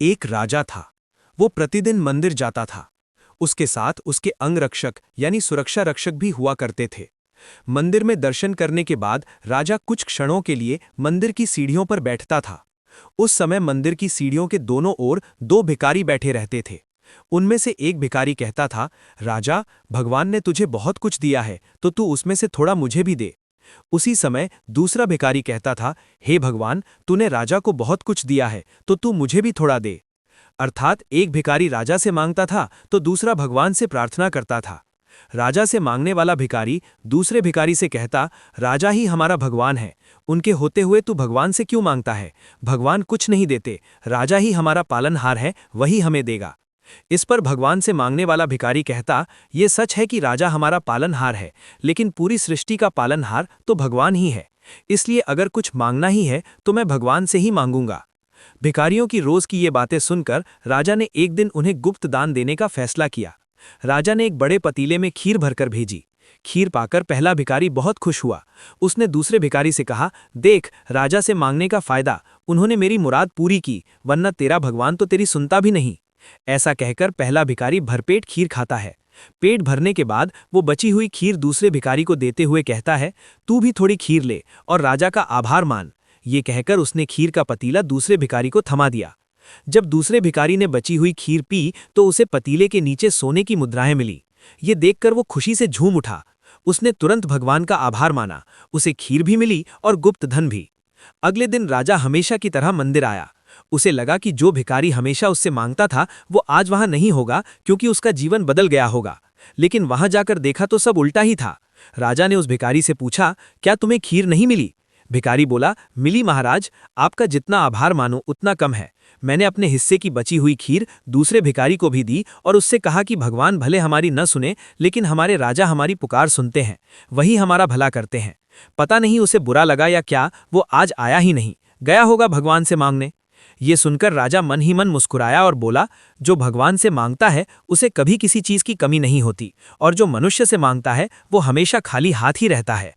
एक राजा था। वो प्रतिदिन मंदिर जाता था। उसके साथ उसके अंगरक्षक यानी सुरक्षा रक्षक भी हुआ करते थे। मंदिर में दर्शन करने के बाद राजा कुछ क्षणों के लिए मंदिर की सीढ़ियों पर बैठता था। उस समय मंदिर की सीढ़ियों के दोनों ओर दो भिखारी बैठे रहते थे। उनमें से एक भिखारी कहता था, राजा, भगवान ने तुझे बहुत कुछ दिया है, तो तू उसमें से थोड़ा मुझे भी दे। उसी समय दूसरा भिखारी कहता था, हे भगवान, तूने राजा को बहुत कुछ दिया है, तो तू मुझे भी थोड़ा दे। अर्थात एक भिखारी राजा से मांगता था तो दूसरा भगवान से प्रार्थना करता था। राजा से मांगने वाला भिखारी दूसरे भिखारी से कहता, राजा ही हमारा भगवान है, उनके होते हुए तू भगवान से क्यों मांगता है? भगवान कुछ नहीं देते, राजा ही हमारा पालनहार है, वही हमें देगा। इस पर भगवान से मांगने वाला भिखारी कहता, ये सच है कि राजा हमारा पालनहार है, लेकिन पूरी सृष्टि का पालनहार तो भगवान ही है। इसलिए अगर कुछ मांगना ही है तो मैं भगवान से ही मांगूंगा। भिखारियों की रोज की ये बातें सुनकर राजा ने एक दिन उन्हें गुप्त दान देने का फैसला किया। राजा ने एक बड़े पतीले में खीर भरकर भेजी। खीर पाकर पहला भिखारी बहुत खुश हुआ। उसने दूसरे भिखारी से कहा, देख, राजा से मांगने का फायदा, उन्होंने मेरी मुराद पूरी की, वरना तेरा भगवान तो तेरी सुनता भी नहीं। ऐसा कहकर पहला भिखारी भरपेट खीर खाता है। पेट भरने के बाद वो बची हुई खीर दूसरे भिखारी को देते हुए कहता है, तू भी थोड़ी खीर ले और राजा का आभार मान। ये कहकर उसने खीर का पतीला दूसरे भिखारी को थमा दिया। जब दूसरे भिखारी ने बची हुई खीर पी तो उसे पतीले के नीचे सोने की मुद्राएं मिली। ये देखकर वो खुशी से झूम उठा। उसने तुरंत भगवान का आभार माना। उसे खीर भी मिली और गुप्त धन भी। अगले दिन राजा हमेशा की तरह मंदिर आया। उसे लगा कि जो भिखारी हमेशा उससे मांगता था वो आज वहां नहीं होगा, क्योंकि उसका जीवन बदल गया होगा। लेकिन वहां जाकर देखा तो सब उल्टा ही था। राजा ने उस भिखारी से पूछा, क्या तुम्हें खीर नहीं मिली? भिखारी बोला, मिली महाराज, आपका जितना आभार मानो उतना कम है। मैंने अपने हिस्से की बची हुई खीर दूसरे भिखारी को भी दी और उससे कहा कि भगवान भले हमारी न सुने, लेकिन हमारे राजा हमारी पुकार सुनते हैं, वही हमारा भला करते हैं। पता नहीं उसे बुरा लगा या क्या, वो आज आया ही नहीं, गया होगा भगवान से मांगने। ये सुनकर राजा मन ही मन मुस्कुराया और बोला, जो भगवान से मांगता है उसे कभी किसी चीज की कमी नहीं होती, और जो मनुष्य से मांगता है वो हमेशा खाली हाथ ही रहता है।